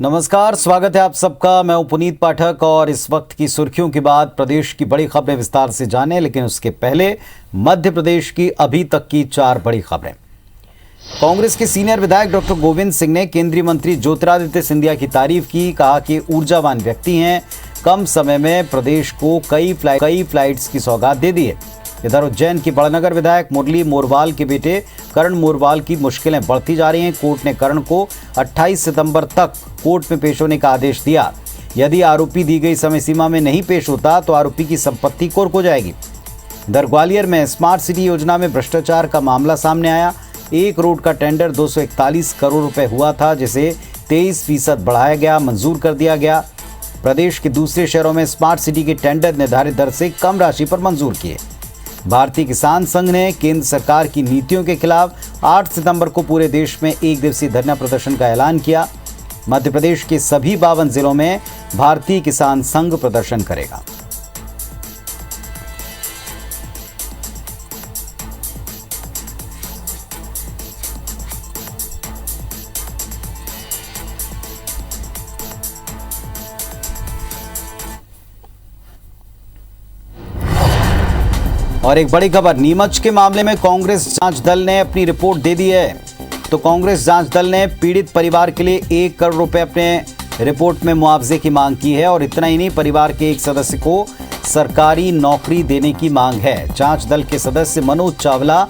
नमस्कार, स्वागत है आप सबका। मैं हूं पुनीत पाठक और इस वक्त की सुर्खियों के बाद प्रदेश की बड़ी खबरें विस्तार से जानें, लेकिन उसके पहले मध्य प्रदेश की अभी तक की 4 बड़ी खबरें। कांग्रेस के सीनियर विधायक डॉक्टर गोविंद सिंह ने केंद्रीय मंत्री ज्योतिरादित्य सिंधिया की तारीफ की। कहा कि ऊर्जावान व्यक्ति हैं, कम समय में प्रदेश को कई फ्लाइट्स की सौगात दे दी है। इधर उज्जैन की बड़नगर विधायक मुरली मोरवाल के बेटे करण मोरवाल की मुश्किलें बढ़ती जा रही हैं। कोर्ट ने करण को 28 सितंबर तक कोर्ट में पेश होने का आदेश दिया। यदि आरोपी दी गई समय सीमा में नहीं पेश होता तो आरोपी की संपत्ति कुर्क हो जाएगी। इधर ग्वालियर में स्मार्ट सिटी योजना में भ्रष्टाचार का मामला सामने आया। एक रोड का टेंडर 241 करोड़ रुपए हुआ था, जिसे 23% बढ़ाया गया, मंजूर कर दिया गया। प्रदेश के दूसरे शहरों में स्मार्ट सिटी के टेंडर निर्धारित दर से कम राशि पर मंजूर किए। भारतीय किसान संघ ने केंद्र सरकार की नीतियों के खिलाफ 8 सितंबर को पूरे देश में एक दिवसीय धरना प्रदर्शन का ऐलान किया। मध्य प्रदेश के सभी 52 जिलों में भारतीय किसान संघ प्रदर्शन करेगा। और एक बड़ी खबर, नीमच के मामले में कांग्रेस जांच दल ने अपनी रिपोर्ट दे दी है। तो कांग्रेस जांच दल ने पीड़ित परिवार के लिए 1 करोड़ रुपए अपने रिपोर्ट में मुआवजे की मांग की है। और इतना ही नहीं, परिवार के एक सदस्य को सरकारी नौकरी देने की मांग है। जांच दल के सदस्य मनोज चावला,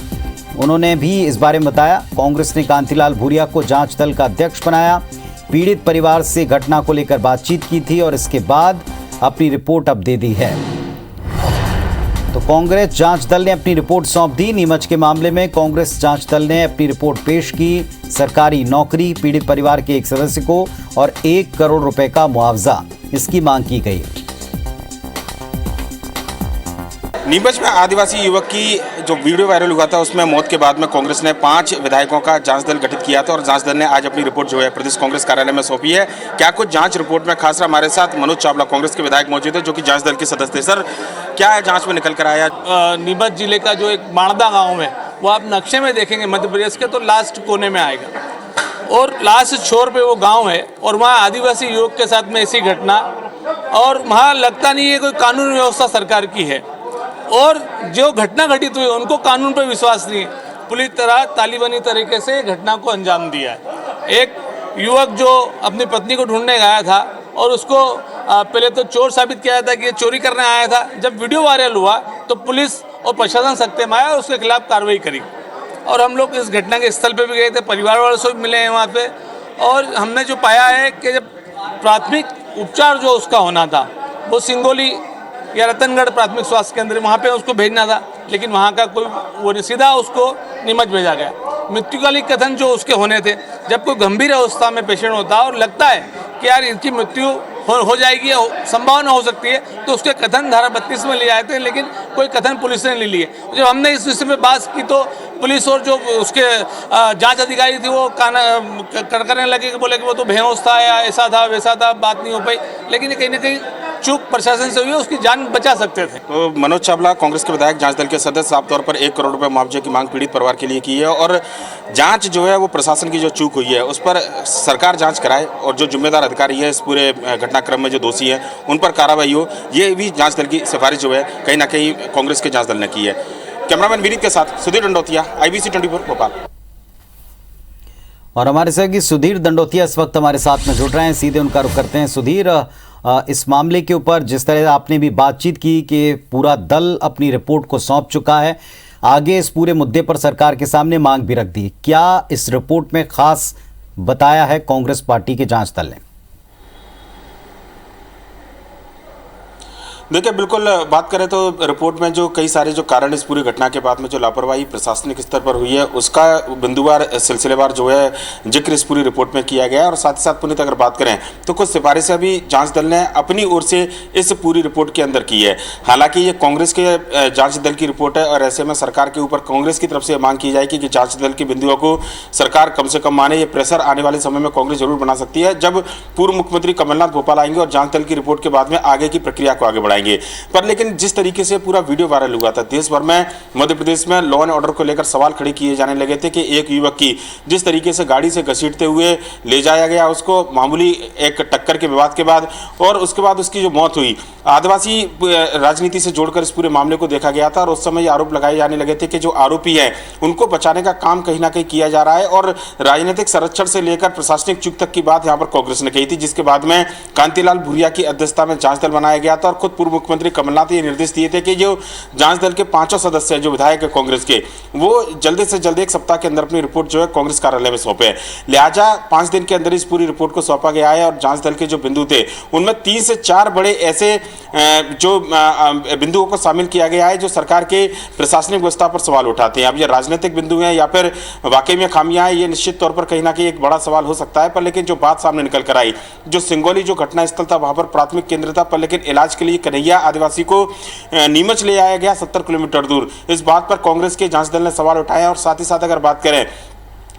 उन्होंने भी इस बारे में बताया। कांग्रेस ने कांतिलाल भूरिया को जांच दल का अध्यक्ष बनाया। पीड़ित परिवार से घटना को लेकर बातचीत की थी और इसके बाद अपनी रिपोर्ट अब दे दी है। तो कांग्रेस जांच दल ने अपनी रिपोर्ट सौंप दी। नीमच के मामले में कांग्रेस जांच दल ने अपनी रिपोर्ट पेश की। सरकारी नौकरी, पीड़ित परिवार के एक सदस्य को और 1 करोड़ रुपए का मुआवजा, इसकी मांग की गई। नीमच में आदिवासी युवक की जो वीडियो वायरल हुआ था, उसमें मौत के बाद में कांग्रेस ने 5 विधायकों का जांच दल गठित किया था और जांच दल ने आज अपनी रिपोर्ट जो है प्रदेश कांग्रेस कार्यालय में सौंपी है। क्या कुछ जांच रिपोर्ट में खास हमारे साथ मनोज चावला कांग्रेस के विधायक मौजूद है, जो कि जांच दल के सदस्य थे। सर, क्या है जांच में निकल कर आया? नीमच जिले का जो एक बाणदा गाँव है, वो आप नक्शे में देखेंगे मध्य प्रदेश के, तो लास्ट कोने में आएगा और लास्ट छोर पे वो गाँव है। और वहाँ आदिवासी युवक के साथ में ऐसी घटना, और वहाँ लगता नहीं है कोई कानून व्यवस्था सरकार की है, और जो घटना घटित हुई उनको कानून पर विश्वास नहीं है। पूरी तरह तालिबानी तरीके से घटना को अंजाम दिया है। एक युवक जो अपनी पत्नी को ढूंढने गया था और उसको पहले तो चोर साबित किया था कि ये चोरी करने आया था। जब वीडियो वायरल हुआ तो पुलिस और प्रशासन सख्ते में आया और उसके खिलाफ कार्रवाई करी। और हम लोग इस घटना के स्थल पर भी गए थे, परिवार वालों से भी मिले हैं वहाँ पे, और हमने जो पाया है कि जब प्राथमिक उपचार जो उसका होना था वो सिंगोली या रतनगढ़ प्राथमिक स्वास्थ्य केंद्र, वहाँ पे उसको भेजना था, लेकिन वहाँ का कोई वो नहीं, सीधा उसको नीमच भेजा गया। मृत्युकालिक कथन जो उसके होने थे, जब कोई गंभीर अवस्था में पेशेंट होता है और लगता है कि यार इनकी मृत्यु हो जाएगी, संभावना हो सकती है, तो उसके कथन धारा 32 में ले आए थे, लेकिन कोई कथन पुलिस ने नहीं लिए। जब हमने इस विषय में बात की तो पुलिस और जो उसके जांच अधिकारी थी वो करने लगे कि बोले कि वो तो बेहोश था या ऐसा था वैसा था, बात नहीं हो पाई। लेकिन कहीं ना कहीं चूक प्रशासन से हुई, उसकी जान बचा सकते थे। तो मनोज चावला कांग्रेस के विधायक जांच दल के सदस्य साफ तौर पर 1 करोड़ रुपए मुआवजे की मांग पीड़ित परिवार के लिए की है, और जांच जो है वो प्रशासन की जो चूक हुई है उस पर सरकार जांच कराए और जो जिम्मेदार अधिकारी है इस पूरे घटनाक्रम में जो दोषी है उन पर कार्रवाई हो, ये भी जांच दल की सिफारिश जो है कहीं ना कहीं कांग्रेस के जांच दल ने की है। कैमरामैन विनीत के साथ सुधीर दंडोतिया, IBC 24 भोपाल। और हमारे सहयोगी सुधीर दंडोतिया इस वक्त हमारे साथ में जुड़ रहे हैं, सीधे उनका रुख करते हैं। सुधीर, इस मामले के ऊपर जिस तरह आपने भी बातचीत की कि पूरा दल अपनी रिपोर्ट को सौंप चुका है, आगे इस पूरे मुद्दे पर सरकार के सामने मांग भी रख दी, क्या इस रिपोर्ट में खास बताया है कांग्रेस पार्टी के जांच दल ने? देखिए, बिल्कुल बात करें तो रिपोर्ट में जो कई सारे जो कारण इस पूरी घटना के बाद में जो लापरवाही प्रशासनिक स्तर पर हुई है उसका बिंदुवार सिलसिलेवार जो है जिक्र इस पूरी रिपोर्ट में किया गया है। और साथ ही साथ पुनीत अगर बात करें तो कुछ सिफारिशें भी जांच दल ने अपनी ओर से इस पूरी रिपोर्ट के अंदर की है। हालांकि ये कांग्रेस के जांच दल की रिपोर्ट है और ऐसे में सरकार के ऊपर कांग्रेस की तरफ से मांग की जाएगी कि जांच दल के बिंदुओं को सरकार कम से कम माने। ये प्रेशर आने वाले समय में कांग्रेस जरूर बना सकती है जब पूर्व मुख्यमंत्री कमलनाथ भोपाल आएंगे और जांच दल की रिपोर्ट के बाद में आगे की प्रक्रिया को आगे बढ़ाएंगे। बताएंगे। पर लेकिन जिस तरीके से पूरा वीडियो वायरल हुआ था, देश भर में मध्य प्रदेश में लॉ एंड ऑर्डर को लेकर सवाल खड़े किए जाने लगे थे कि एक युवक की जिस तरीके से गाड़ी से घसीटते हुए ले जाया गया उसको मामूली एक टक्कर के विवाद के बाद, और उसके बाद उसकी जो मौत हुई, आदिवासी राजनीति से जोड़कर इस पूरे मामले को देखा गया था। और उस समय आरोप लगाए जाने लगे थे कि जो आरोपी हैं उनको बचाने का काम कहीं ना कहीं किया जा रहा है, और राजनीतिक संरक्षण से लेकर प्रशासनिक चूक तक की बात यहां पर कांग्रेस ने कही थी, जिसके बाद में कांतिलाल भूरिया की अध्यक्षता में जांच दल बनाया गया था। और खुद पूर्व मुख्यमंत्री कमलनाथ ये निर्देश दिए थे कि जो जांच दल के 5 सदस्य हैं जो विधायक है कांग्रेस के, वो जल्दी से जल्दी 1 सप्ताह के अंदर अपनी रिपोर्ट जो है कांग्रेस कार्यालय में सौंपे। लिहाजा 5 दिन के अंदर इस पूरी रिपोर्ट को सौंपा गया है। और जांच दल के जो बिंदु थे उनमें 3 से 4 बड़े ऐसे जो बिंदुओं को शामिल किया गया है जो सरकार के प्रशासनिक व्यवस्था पर सवाल उठाते हैं। अब ये राजनीतिक बिंदु हैं या फिर वाकई में खामियां हैं, ये निश्चित तौर पर कहीं ना कहीं एक बड़ा सवाल हो सकता है। पर लेकिन जो बात सामने निकल कर आई, जो सिंगोली जो घटना स्थल था वहां पर प्राथमिक केंद्र था, पर लेकिन इलाज के लिए कन्हैया आदिवासी को नीमच ले आया गया 70 किलोमीटर दूर। इस बात पर कांग्रेस के जांच दल ने सवाल उठाया। और साथ ही साथ अगर बात करें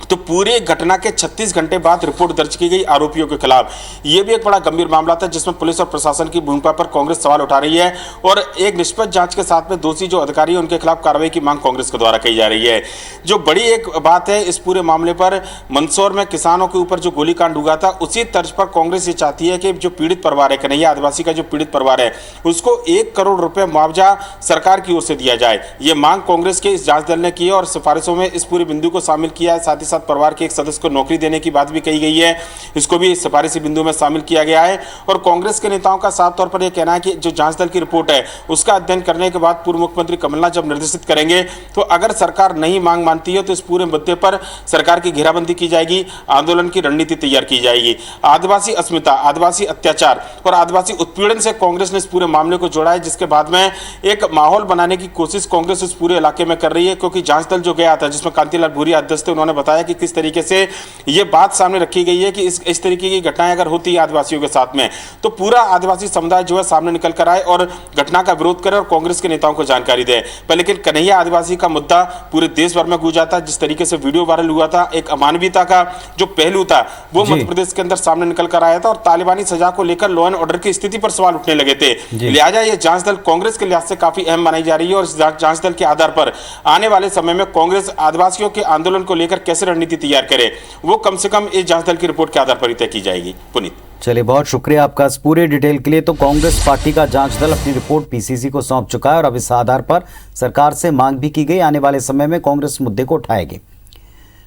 तो पूरे घटना के 36 घंटे बाद रिपोर्ट दर्ज की गई आरोपियों के खिलाफ। यह भी एक बड़ा गंभीर मामला था जिसमें पुलिस और प्रशासन की भूमिका पर कांग्रेस सवाल उठा रही है, और एक निष्पक्ष जांच के साथ में दोषी जो अधिकारी हैं उनके खिलाफ कार्रवाई की मांग कांग्रेस के द्वारा की जा रही है। जो बड़ी एक बात है इस पूरे मामले पर, मंदसौर में किसानों के ऊपर जो गोलीकांड हुआ था उसी तर्ज पर कांग्रेस ये चाहती है कि जो पीड़ित परिवार है, कन्हैया आदिवासी का जो पीड़ित परिवार है, उसको 1 करोड़ रुपए मुआवजा सरकार की ओर से दिया जाए। ये मांग कांग्रेस के इस जांच दल ने की है और सिफारिशों में इस पूरे बिंदु को शामिल किया है। साथ ही साथ परिवार के एक सदस्य को नौकरी देने की बात भी कही गई है, इसको भी सिफारिशी बिंदु में शामिल किया गया है। और कांग्रेस के नेताओं का साफ तौर पर यह कहना है कि जो जांच दल की रिपोर्ट है उसका अध्ययन करने के बाद पूर्व मुख्यमंत्री कमलनाथ जब निर्देशित करेंगे तो अगर सरकार नहीं मांग मानती है तो इस पूरे मुद्दे पर सरकार की घेराबंदी की जाएगी, आंदोलन की रणनीति तैयार की जाएगी। आदिवासी अस्मिता, आदिवासी अत्याचार और आदिवासी उत्पीड़न से कांग्रेस ने इस पूरे मामले को जोड़ा है, जिसके बाद में एक माहौल बनाने की कोशिश कांग्रेस इस पूरे इलाके में कर रही है। क्योंकि जांच दल जो गया था जिसमें कांतिलाल भूरिया अध्यक्ष थे, उन्होंने बताया कि किस तरीके से ये बात सामने रखी गई है कि इस तरीके की घटनाएं अगर होती है आदिवासियों के साथ में तो पूरा आदिवासी समुदाय जो है सामने निकल कर आए और घटना का विरोध करे और कांग्रेस के नेताओं को जानकारी दे। पर लेकिन कन्हैया आदिवासी का मुद्दा पूरे देश भर में गूंजा था। जिस तरीके से वीडियो वायरल हुआ था, एक अमानवीयता का जो पहलू था वो मध्य प्रदेश के अंदर सामने निकल कर आया था और तालिबानी सजा को लेकर लॉ एंड ऑर्डर की स्थिति पर सवाल उठने लगे थे। लिहाजा ये जांच दल कांग्रेस के लिहाज से काफी अहम मानी जा रही है और इस जांच दल के आधार पर आने वाले समय में कांग्रेस आदिवासियों के आंदोलन को लेकर कैसे रणनीति तैयार करे वो कम से कम इस जांच दल की रिपोर्ट के आधार पर ही तय की जाएगी। पुनीत, चलिए, बहुत शुक्रिया आपका इस पूरे डिटेल के लिए। तो कांग्रेस पार्टी का जांच दल अपनी रिपोर्ट पीसीसी को सौंप चुका है और अब इस आधार पर सरकार से मांग भी की गई, आने वाले समय में कांग्रेस मुद्दे को उठाएगी।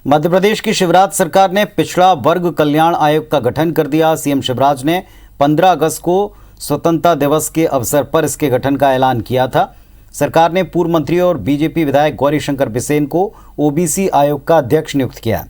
मध्य प्रदेश की शिवराज सरकार ने पिछड़ा वर्ग कल्याण आयोग का गठन कर दिया। सीएम शिवराज ने 15 अगस्त को स्वतंत्रता दिवस के अवसर पर इसके गठन का ऐलान किया था। सरकार ने पूर्व मंत्री और बीजेपी विधायक गौरीशंकर बिसेन को ओबीसी आयोग का अध्यक्ष नियुक्त किया।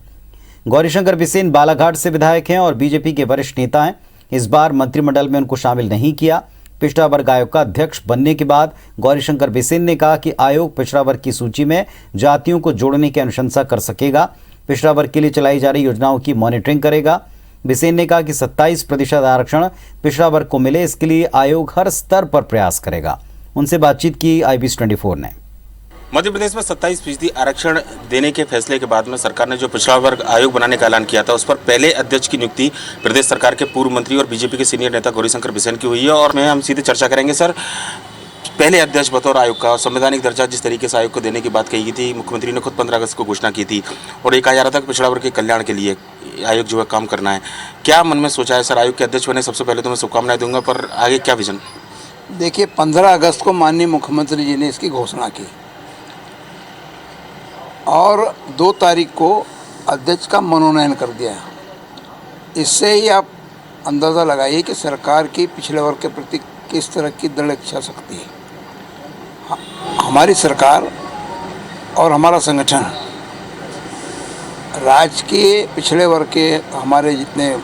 गौरीशंकर बिसेन बालाघाट से विधायक हैं और बीजेपी के वरिष्ठ नेता हैं। इस बार मंत्रिमंडल में उनको शामिल नहीं किया। पिछड़ा वर्ग आयोग का अध्यक्ष बनने के बाद गौरीशंकर बिसेन ने कहा कि आयोग पिछड़ा वर्ग की सूची में जातियों को जोड़ने की अनुशंसा कर सकेगा, पिछड़ा वर्ग के लिए चलाई जा रही योजनाओं की मॉनिटरिंग करेगा। बिसेन ने कहा कि 27% आरक्षण पिछड़ा वर्ग को मिले, इसके लिए आयोग हर स्तर पर प्रयास करेगा। उनसे बातचीत की IBC 24 ने। मध्य प्रदेश में 27% आरक्षण देने के फैसले के बाद में सरकार ने जो पिछड़ा वर्ग आयोग बनाने का ऐलान किया था उस पर पहले अध्यक्ष की नियुक्ति प्रदेश सरकार के पूर्व मंत्री और बीजेपी के सीनियर नेता गौरीशंकर बिसेन की हुई है। और मैं हम सीधे चर्चा करेंगे। सर, पहले अध्यक्ष बतौर आयोग का और संवैधानिक दर्जा जिस तरीके से आयोग को देने की बात कही गई थी, मुख्यमंत्री ने खुद 15 अगस्त को घोषणा की थी और ये कहा जा रहा था कि पिछड़ा वर्ग के कल्याण के लिए आयोग जो है काम करना है। क्या मन में सोचा है सर? आयोग के अध्यक्ष बने, सबसे पहले तो मैं शुभकामनाएं दूंगा, पर आगे क्या विजन? देखिए, 15 अगस्त को माननीय मुख्यमंत्री जी ने इसकी घोषणा की और 2 तारीख को अध्यक्ष का मनोनयन कर दिया। इससे ही आप अंदाज़ा लगाइए कि सरकार की पिछड़े वर्ग के प्रति किस तरह की दृढ़ इच्छा शक्ति है। हमारी सरकार और हमारा संगठन राज्य के पिछड़े वर्ग के हमारे जितने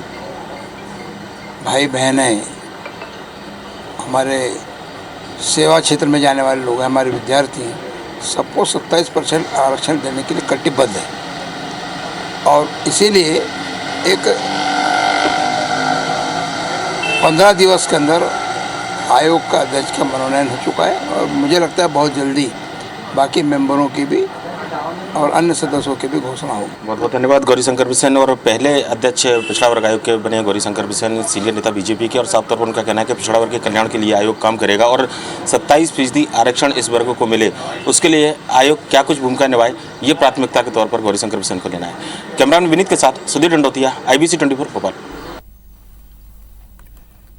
भाई बहन हैं, हमारे सेवा क्षेत्र में जाने वाले लोग हैं, हमारे विद्यार्थी हैं, सबको 27% आरक्षण देने के लिए कटिबद्ध है। और इसीलिए एक 15 दिवस के अंदर आयोग का अध्यक्ष का मनोनयन हो चुका है और मुझे लगता है बहुत जल्दी बाकी मेंबरों की भी और अन्य सदस्यों की भी घोषणा होगी। बहुत बहुत धन्यवाद गौरीशंकर बिसेन। और पहले अध्यक्ष पिछड़ा वर्ग आयोग के बने गौरीशंकर बिसेन सीनियर नेता बीजेपी के, और साफ तौर पर उनका कहना है कि पिछड़ा वर्ग के कल्याण के लिए आयोग काम करेगा और 27% आरक्षण इस वर्ग को मिले, उसके लिए आयोग क्या कुछ भूमिका निभाए, ये प्राथमिकता के तौर पर गौरीशंकर बिसेन को लेना है। कैमरामैन विनीत के साथ सुधीर डंडोतिया, IBC 24 भोपाल।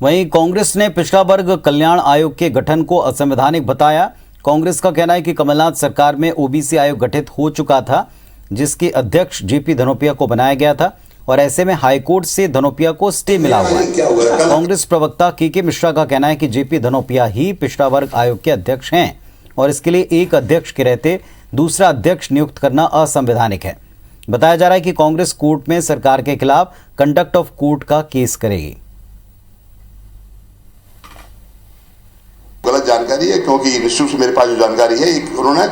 वहीं कांग्रेस ने पिछड़ा वर्ग कल्याण आयोग के गठन को असंवैधानिक बताया। कांग्रेस का कहना है कि कमलनाथ सरकार में ओबीसी आयोग गठित हो चुका था, जिसके अध्यक्ष जेपी धनोपिया को बनाया गया था, और ऐसे में हाईकोर्ट से धनोपिया को स्टे मिला हुआ है। कांग्रेस प्रवक्ता के मिश्रा का कहना है कि जेपी धनोपिया ही पिछड़ा वर्ग आयोग के अध्यक्ष हैं और इसके लिए एक अध्यक्ष के रहते दूसरा अध्यक्ष नियुक्त करना असंवैधानिक है। बताया जा रहा है कि कांग्रेस कोर्ट में सरकार के खिलाफ कंडक्ट ऑफ कोर्ट का केस करेगी। गलत जानकारी है, क्योंकि निश्चित से मेरे पास जो जानकारी है, उन्होंने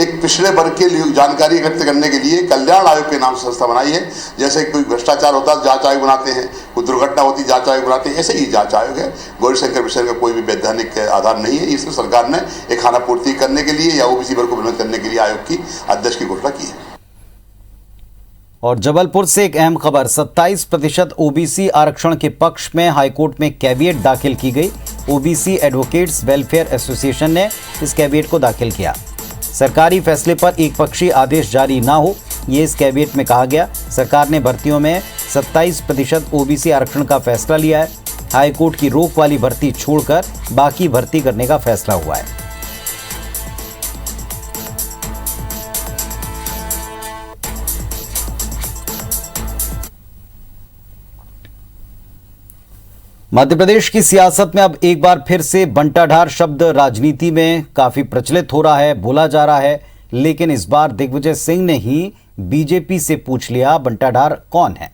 एक पिछड़े वर्ग के लिए जानकारी एकत्र करने के लिए कल्याण आयोग के नाम से संस्था बनाई है। जैसे कोई भ्रष्टाचार होता है जांच आयोग बनाते हैं, कोई दुर्घटना होती जांच आयोग बनाते हैं, ऐसे ही जांच आयोग है। गौरीशंकर बिसेन का कोई भी वैधानिक आधार नहीं है। इसमें सरकार ने एक खाना पूर्ति करने के लिए या ओबीसी वर्ग को विरोध करने के लिए आयोग की अध्यक्ष की घोषणा की है। और जबलपुर से एक अहम खबर, 27% ओबीसी आरक्षण के पक्ष में हाईकोर्ट में कैविएट दाखिल की गई। ओबीसी एडवोकेट्स वेलफेयर एसोसिएशन ने इस कैविएट को दाखिल किया। सरकारी फैसले पर एक पक्षीय आदेश जारी ना हो, ये इस कैविएट में कहा गया। सरकार ने भर्तियों में 27% ओबीसी आरक्षण का फैसला लिया है। हाईकोर्ट की रोक वाली भर्ती छोड़कर बाकी भर्ती करने का फैसला हुआ है। मध्य प्रदेश की सियासत में अब एक बार फिर से बंटाढार शब्द राजनीति में काफी प्रचलित हो रहा है, बोला जा रहा है। लेकिन इस बार दिग्विजय सिंह ने ही बीजेपी से पूछ लिया, बंटाढार कौन है।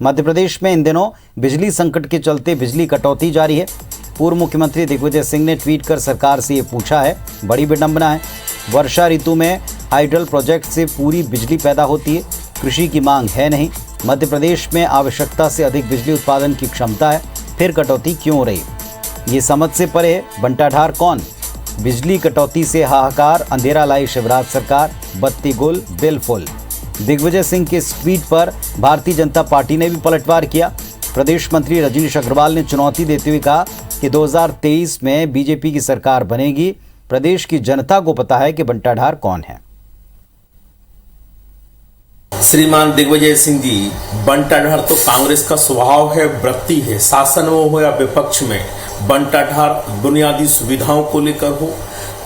मध्य प्रदेश में इन दिनों बिजली संकट के चलते बिजली कटौती जारी है। पूर्व मुख्यमंत्री दिग्विजय सिंह ने ट्वीट कर सरकार से ये पूछा है, बड़ी विडंबना है। वर्षा ऋतु में हाइडल प्रोजेक्ट से पूरी बिजली पैदा होती है, कृषि की मांग है नहीं। मध्य प्रदेश में आवश्यकता से अधिक बिजली उत्पादन की क्षमता है, फिर कटौती क्यों हो रही? ये समझ से परे है। बंटाढार कौन? बिजली कटौती से हाहाकार, अंधेरा लाई शिवराज सरकार, बत्ती गुल बिल फुल। दिग्विजय सिंह के इस ट्वीट पर भारतीय जनता पार्टी ने भी पलटवार किया। प्रदेश मंत्री रजनीश अग्रवाल ने चुनौती देते हुए कहा कि 2023 में बीजेपी की सरकार बनेगी। प्रदेश की जनता को पता है कि बंटाढार कौन है। श्रीमान दिग्विजय सिंह जी, बंटाढार तो कांग्रेस का स्वभाव है, वृत्ति है। शासन में हो या विपक्ष में, बंटाढार बुनियादी सुविधाओं को लेकर हो,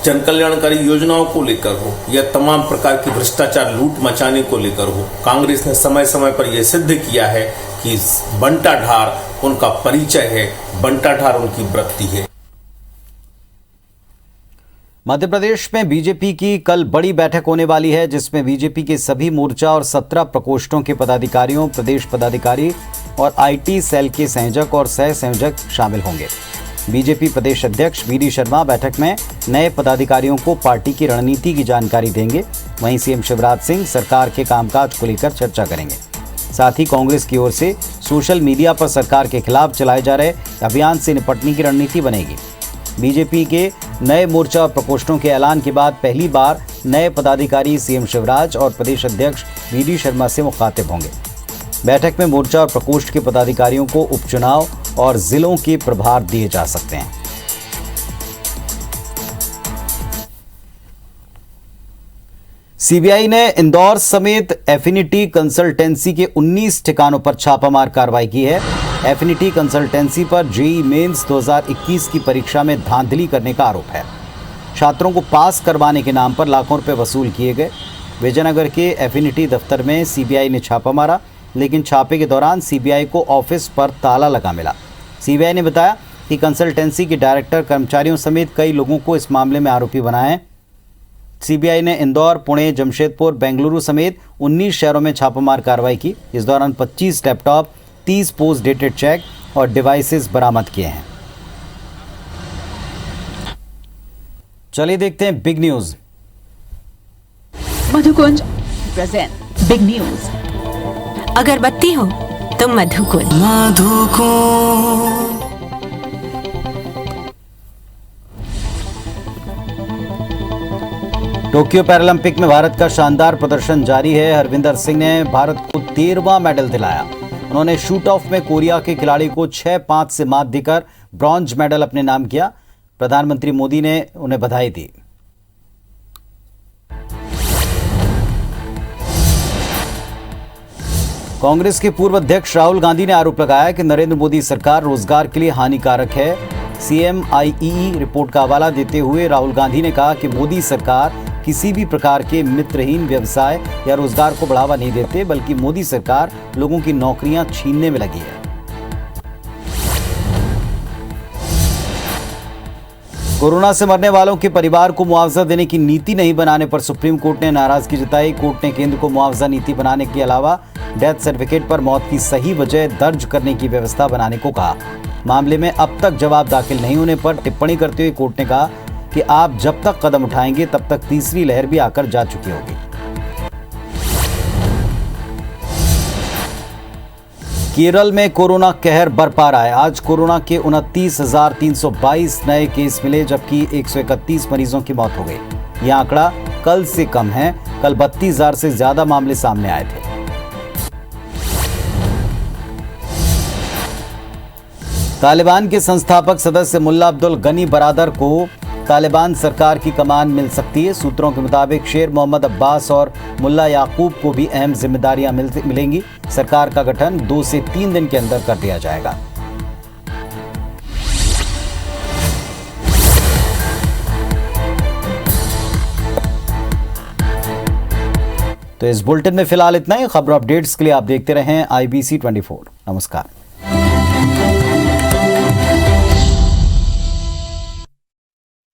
जन कल्याणकारी योजनाओं को लेकर हो, या तमाम प्रकार की भ्रष्टाचार लूट मचाने को लेकर हो, कांग्रेस ने समय समय पर यह सिद्ध किया है कि बंटाढार उनका परिचय है, बंटाढार उनकी वृत्ति है। मध्य प्रदेश में बीजेपी की कल बड़ी बैठक होने वाली है, जिसमें बीजेपी के सभी मोर्चा और 17 प्रकोष्ठों के पदाधिकारियों, प्रदेश पदाधिकारी और आईटी सेल के संयोजक और सह संयोजक शामिल होंगे। बीजेपी प्रदेश अध्यक्ष वीडी शर्मा बैठक में नए पदाधिकारियों को पार्टी की रणनीति की जानकारी देंगे। वहीं सीएम शिवराज सिंह सरकार के कामकाज को लेकर चर्चा करेंगे। साथ ही कांग्रेस की ओर से सोशल मीडिया पर सरकार के खिलाफ चलाए जा रहे अभियान से निपटने की रणनीति बनेगी। बीजेपी के नए मोर्चा और प्रकोष्ठों के ऐलान के बाद पहली बार नए पदाधिकारी सीएम शिवराज और प्रदेश अध्यक्ष वीडी शर्मा से मुखातिब होंगे। बैठक में मोर्चा और प्रकोष्ठ के पदाधिकारियों को उपचुनाव और जिलों के प्रभार दिए जा सकते हैं। सीबीआई ने इंदौर समेत एफिनिटी कंसल्टेंसी के 19 ठिकानों पर छापामार कार्रवाई की है। एफिनिटी कंसल्टेंसी पर जेईई मेंस 2021 की परीक्षा में धांधली करने का आरोप है। छात्रों को पास करवाने के नाम पर लाखों रुपए वसूल किए गए। विजयनगर के एफिनिटी दफ्तर में सीबीआई ने छापा मारा, लेकिन छापे के दौरान सीबीआई को ऑफिस पर ताला लगा मिला। सीबीआई ने बताया कि कंसल्टेंसी के डायरेक्टर, कर्मचारियों समेत कई लोगों को इस मामले में आरोपी बनाया है। सीबीआई ने इंदौर, पुणे, जमशेदपुर, बेंगलुरु समेत 19 शहरों में छापामार कार्रवाई की। इस दौरान 25 लैपटॉप, 30 पोस्ट डेटेड चेक और डिवाइसेस बरामद किए हैं। चलिए देखते हैं big news. Madhukunj present big news. अगरबत्ती हो तो मधुकुंज। टोक्यो पैरालंपिक में भारत का शानदार प्रदर्शन जारी है। हरविंदर सिंह ने भारत को 13वां मेडल दिलाया। उन्होंने शूट ऑफ में कोरिया के खिलाड़ी को 6-5 से मात देकर ब्रॉन्ज मेडल अपने नाम किया। प्रधानमंत्री मोदी ने उन्हें बधाई दी। कांग्रेस के पूर्व अध्यक्ष राहुल गांधी ने आरोप लगाया कि नरेंद्र मोदी सरकार रोजगार के लिए हानिकारक है। CMIEE रिपोर्ट का हवाला देते हुए राहुल गांधी ने कहा कि मोदी सरकार किसी भी प्रकार के मित्रहीन व्यवसाय या रोजगार को बढ़ावा नहीं देते, बल्कि मोदी सरकार लोगों की नौकरियां छीनने में लगी है। कोरोना से मरने वालों के परिवार को मुआवजा देने की नीति नहीं बनाने पर सुप्रीम कोर्ट ने नाराजगी जताई। कोर्ट ने केंद्र को मुआवजा नीति बनाने के अलावा डेथ सर्टिफिकेट पर मौत की सही वजह दर्ज करने की व्यवस्था बनाने को कहा। मामले में अब तक जवाब दाखिल नहीं होने पर टिप्पणी करते हुए कोर्ट ने कहा कि आप जब तक कदम उठाएंगे तब तक तीसरी लहर भी आकर जा चुकी होगी। केरल में कोरोना कहर बरपा रहा है। आज कोरोना के 29,322 नए केस मिले, जबकि 131 मरीजों की मौत हो गई। यह आंकड़ा कल से कम है। कल 32,000 से ज्यादा मामले सामने आए थे। तालिबान के संस्थापक सदस्य मुल्ला अब्दुल गनी बरादर को तालिबान सरकार की कमान मिल सकती है। सूत्रों के मुताबिक शेर मोहम्मद अब्बास और मुल्ला याकूब को भी अहम जिम्मेदारियां मिलेंगी। सरकार का गठन 2 से 3 दिन के अंदर कर दिया जाएगा। तो इस बुलेटिन में फिलहाल इतना ही। खबर अपडेट्स के लिए आप देखते रहें IBC 24। नमस्कार।